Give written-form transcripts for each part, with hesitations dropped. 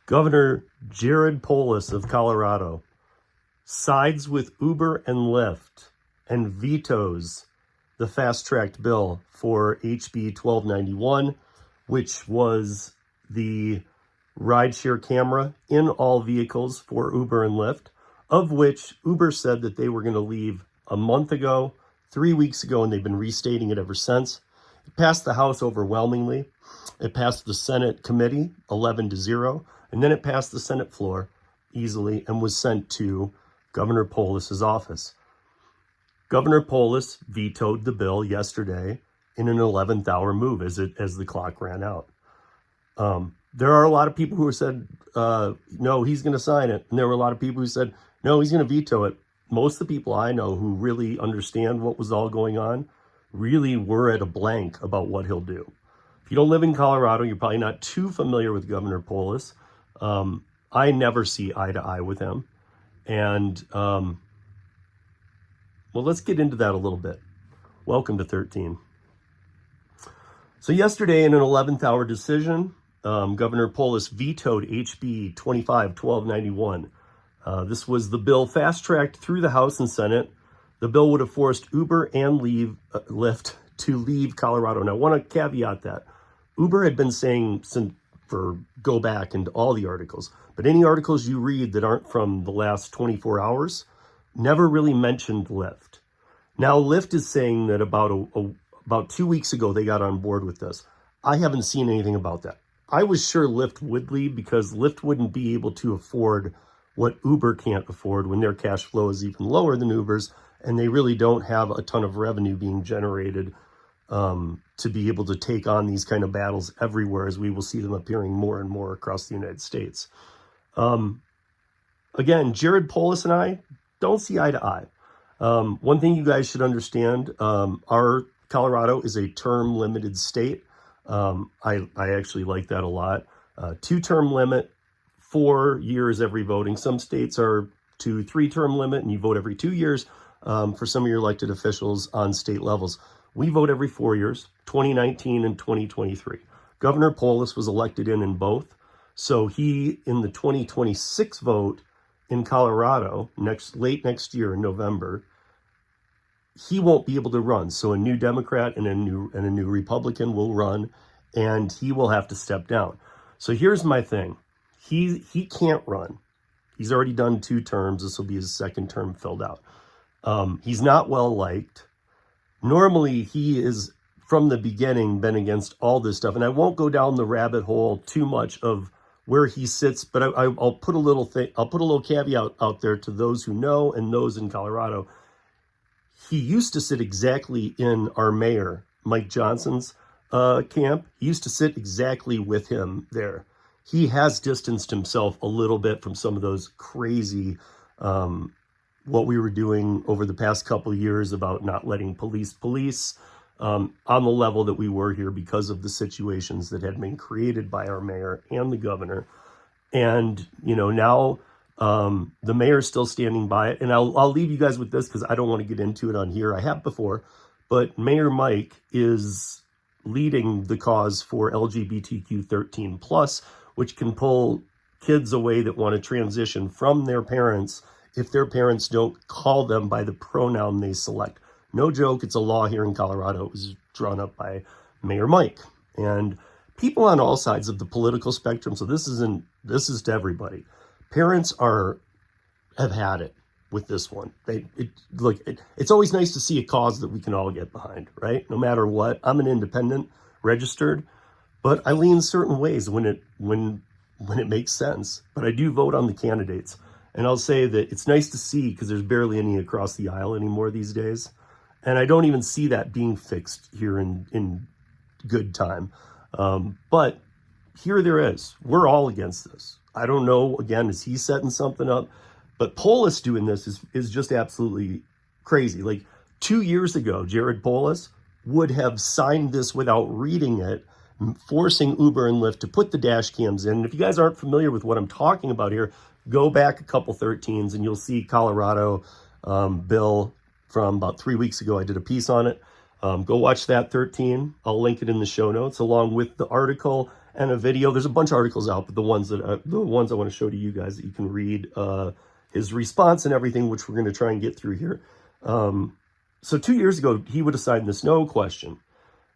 Governor Jared Polis of Colorado sides with Uber and Lyft and vetoes the fast-tracked bill for HB 1291, which was the rideshare camera in all vehicles for Uber and Lyft, of which Uber said that they were going to leave a month ago, 3 weeks ago, and they've been restating it ever since. It passed the House overwhelmingly. It passed the Senate committee 11-0, and then it passed the Senate floor easily and was sent to Governor Polis's office. Governor Polis vetoed the bill yesterday in an 11th hour move as the clock ran out. There are a lot of people who said, no, he's going to sign it. And there were a lot of people who said, no, he's going to veto it. Most of the people I know who really understand what was all going on really were at a blank about what he'll do. If you don't live in Colorado, you're probably not too familiar with Governor Polis. I never see eye to eye with him. And, well, let's get into that a little bit. Welcome to 13. So yesterday in an 11th hour decision, Governor Polis vetoed HB 25-1291. This was the bill fast-tracked through the House and Senate. The bill would have forced Uber and Lyft to leave Colorado. Now, I want to caveat that. Uber had been saying go back into all the articles, but any articles you read that aren't from the last 24 hours never really mentioned Lyft. Now, Lyft is saying that about 2 weeks ago they got on board with this. I haven't seen anything about that. I was sure Lyft would leave because Lyft wouldn't be able to afford what Uber can't afford when their cash flow is even lower than Uber's, and they really don't have a ton of revenue being generated to be able to take on these kind of battles everywhere, as we will see them appearing more and more across the United States. Again, Jared Polis and I don't see eye to eye. One thing you guys should understand, our Colorado is a term-limited state. I actually like that a lot. 2-term limit, 4 years every voting. Some states are 2-3-term limit, and you vote every 2 years for some of your elected officials on state levels. We vote every 4 years, 2019 and 2023. Governor Polis was elected in both. So he, in the 2026 vote in Colorado, late next year in November, he won't be able to run. So a new Democrat and a new Republican will run, and he will have to step down. So here's my thing. He can't run. He's already done 2 terms. This will be his 2nd term filled out. He's not well liked. Normally, he is, from the beginning, been against all this stuff. And I won't go down the rabbit hole too much of where he sits, but I'll put a little caveat out there to those who know and those in Colorado. He used to sit exactly in our mayor, Mike Johnson's camp. He used to sit exactly with him there. He has distanced himself a little bit from some of those crazy, what we were doing over the past couple of years about not letting police on the level that we were here because of the situations that had been created by our mayor and the governor. And, now the mayor's still standing by it. And I'll leave you guys with this because I don't want to get into it on here. I have before, but Mayor Mike is leading the cause for LGBTQ 13+, which can pull kids away that want to transition from their parents if their parents don't call them by the pronoun they select. No joke, it's a law here in Colorado. It was drawn up by Mayor Mike. And people on all sides of the political spectrum, so this is to everybody. Parents have had it with this one. It's always nice to see a cause that we can all get behind, right? No matter what. I'm an independent, registered, but I lean certain ways when it makes sense. But I do vote on the candidates. And I'll say that it's nice to see because there's barely any across the aisle anymore these days. And I don't even see that being fixed here in good time. But here there is. We're all against this. I don't know, again, is he setting something up? But Polis doing this is just absolutely crazy. Like 2 years ago, Jared Polis would have signed this without reading it, forcing Uber and Lyft to put the dash cams in. And if you guys aren't familiar with what I'm talking about here, go back a couple 13s and you'll see Colorado bill from about 3 weeks ago. I did a piece on it. Go watch that 13. I'll link it in the show notes along with the article and a video. There's a bunch of articles out, but the ones I want to show to you guys that you can read his response and everything, which we're going to try and get through here. So 2 years ago, he would have signed this, no question.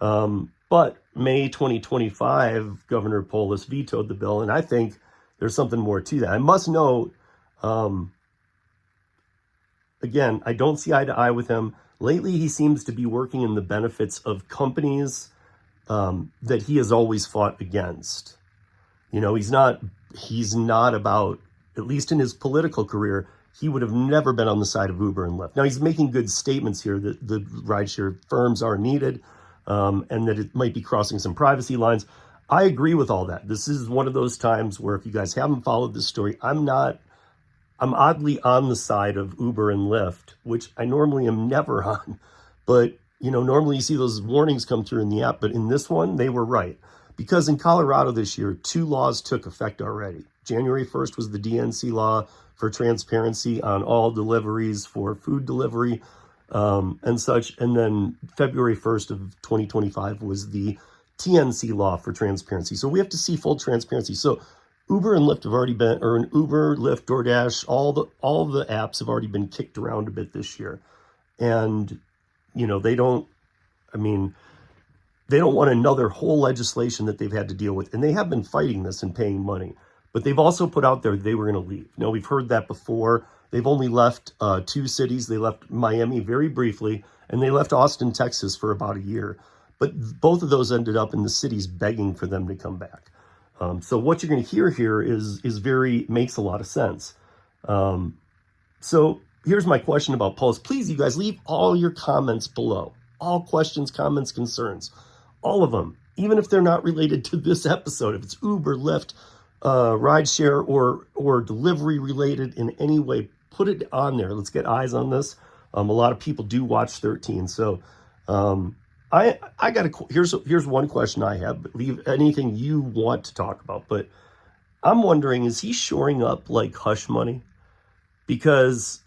But May 2025, Governor Polis vetoed the bill, and I think there's something more to that. I must note, again, I don't see eye to eye with him. Lately, he seems to be working in the benefits of companies that he has always fought against. You know, he's not about, at least in his political career, he would have never been on the side of Uber and Lyft. Now, he's making good statements here that the rideshare firms are needed, and that it might be crossing some privacy lines. I agree with all that. This is one of those times where, if you guys haven't followed this story, I'm oddly on the side of Uber and Lyft, which I normally am never on. But, you know, normally you see those warnings come through in the app, but in this one, they were right. Because in Colorado this year, 2 laws took effect already. January 1st was the DNC law for transparency on all deliveries for food delivery and such. And then February 1st of 2025 was the TNC law for transparency. So we have to see full transparency. So Uber and Lyft have already been, or an Uber, Lyft, DoorDash, all the apps have already been kicked around a bit this year. And, you know, they don't want another whole legislation that they've had to deal with. And they have been fighting this and paying money. But they've also put out there they were going to leave. Now, we've heard that before. They've only left 2 cities. They left Miami very briefly, and they left Austin, Texas for about a year. But both of those ended up in the cities begging for them to come back. So what you're going to hear here makes a lot of sense. So here's my question about Polis. Please, you guys, leave all your comments below. All questions, comments, concerns. All of them. Even if they're not related to this episode. If it's Uber, Lyft, rideshare, or delivery related in any way, put it on there. Let's get eyes on this. A lot of people do watch 13. So I got here's one question I have, but leave anything you want to talk about. But I'm wondering, is he shoring up like hush money? Because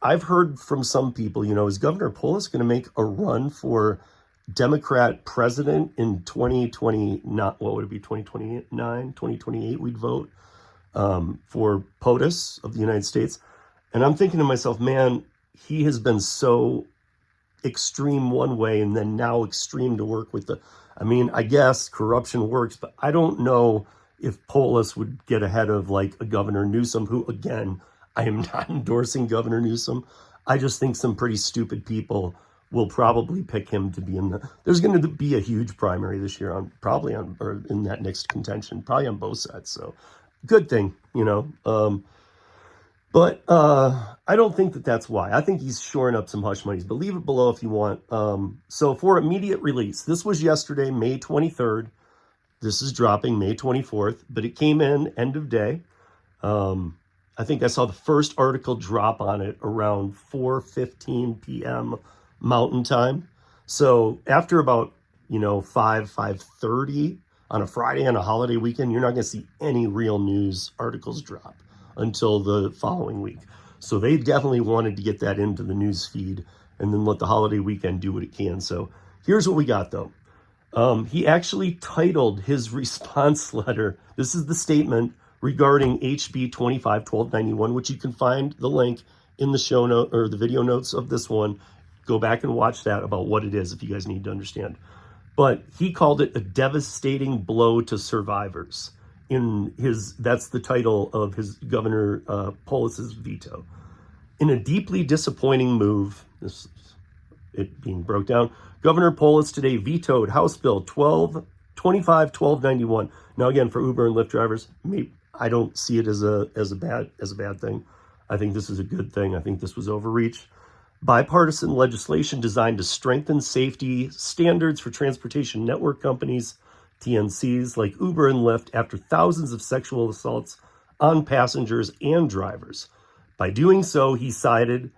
I've heard from some people, you know, is Governor Polis going to make a run for Democrat president in 2020, what would it be, 2029, 2028 we'd vote for POTUS of the United States. And I'm thinking to myself, man, he has been so extreme one way and then now extreme to work with I guess corruption works, but I don't know if Polis would get ahead of like a Governor Newsom, who, again, I am not endorsing Governor Newsom. I just think some pretty stupid people will probably pick him to be there's going to be a huge primary this year or in that next contention, probably on both sides. So good thing, you know. But I don't think that's why. I think he's shoring up some hush monies, but leave it below if you want. So for immediate release, this was yesterday, May 23rd. This is dropping May 24th, but it came in end of day. I think I saw the first article drop on it around 4:15 p.m. Mountain Time. So after about, 5:30 on a Friday on a holiday weekend, you're not going to see any real news articles drop until the following week. So they definitely wanted to get that into the news feed and then let the holiday weekend do what it can. So here's what we got, though. He actually titled his response letter, this is the statement regarding HB 25-1291, which you can find the link in the show note or the video notes of this one. Go back and watch that about what it is if you guys need to understand. But he called it a devastating blow to survivors. That's the title of his Governor Polis's veto. In a deeply disappointing move, it being broke down, Governor Polis today vetoed House Bill 25-1291. Now again, for Uber and Lyft drivers, I don't see it as a bad thing. I think this is a good thing. I think this was overreach. Bipartisan legislation designed to strengthen safety standards for transportation network companies, TNCs, like Uber and Lyft, after thousands of sexual assaults on passengers and drivers. By doing so, he sided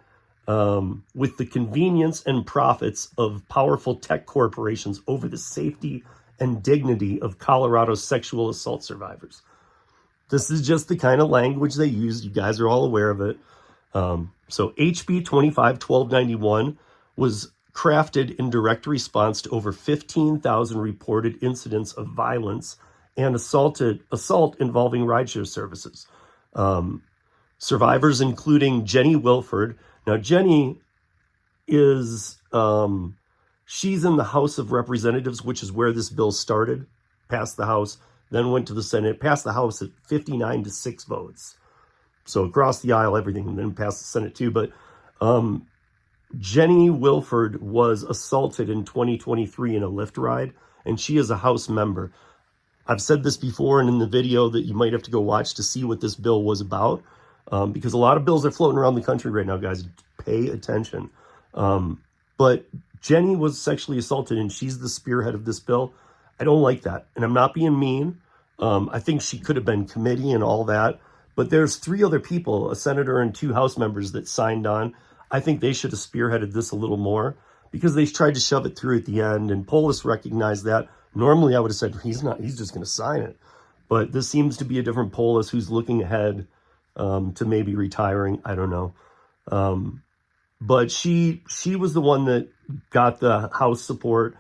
with the convenience and profits of powerful tech corporations over the safety and dignity of Colorado's sexual assault survivors. This is just the kind of language they use. You guys are all aware of it. So HB 25-1291 was crafted in direct response to over 15,000 reported incidents of violence and assault involving rideshare services. Survivors including Jenny Wilford. Now, Jenny is, she's in the House of Representatives, which is where this bill started, passed the House, then went to the Senate, passed the House at 59-6 votes. So across the aisle, everything, and then passed the Senate too. But Jenny Wilford was assaulted in 2023 in a Lyft ride, and she is a House member. I've said this before and in the video that you might have to go watch to see what this bill was about, because a lot of bills are floating around the country right now, guys. Pay attention. But Jenny was sexually assaulted, and she's the spearhead of this bill. I don't like that, and I'm not being mean. I think she could have been committee and all that, but there's 3 other people, a senator and 2 House members, that signed on. I think they should have spearheaded this a little more, because they tried to shove it through at the end, and Polis recognized that. Normally, I would have said, he's just going to sign it. But this seems to be a different Polis who's looking ahead to maybe retiring. I don't know. But she was the one that got the House support,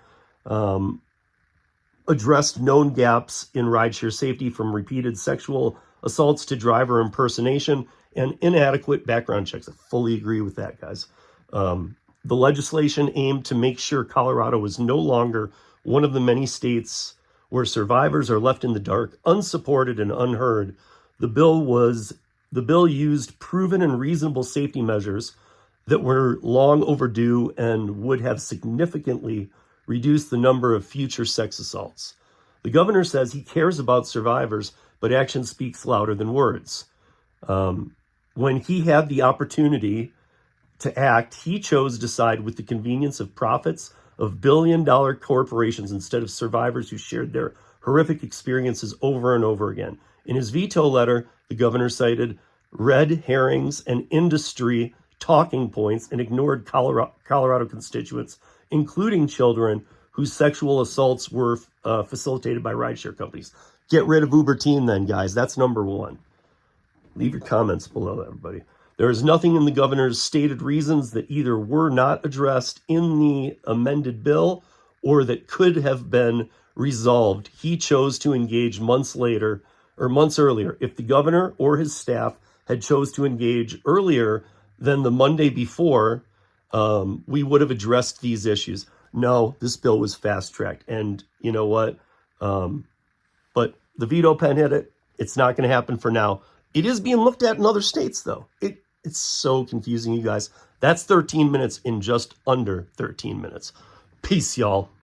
addressed known gaps in rideshare safety, from repeated sexual assaults to driver impersonation and inadequate background checks. I fully agree with that, guys. The legislation aimed to make sure Colorado is no longer one of the many states where survivors are left in the dark, unsupported and unheard. The bill used proven and reasonable safety measures that were long overdue and would have significantly reduced the number of future sex assaults. The governor says he cares about survivors, but action speaks louder than words. When he had the opportunity to act, he chose to side with the convenience of profits of billion-dollar corporations instead of survivors who shared their horrific experiences over and over again. In his veto letter, the governor cited red herrings and industry talking points and ignored Colorado constituents, including children whose sexual assaults were facilitated by rideshare companies. Get rid of Uber Teen then, guys. That's number 1. Leave your comments below, everybody. There is nothing in the governor's stated reasons that either were not addressed in the amended bill or that could have been resolved. He chose to engage months earlier. If the governor or his staff had chose to engage earlier than the Monday before, we would have addressed these issues. No, this bill was fast-tracked. And you know what? But the veto pen hit it. It's not going to happen for now. It is being looked at in other states, though. It's so confusing, you guys. That's 13 minutes in just under 13 minutes. Peace, y'all.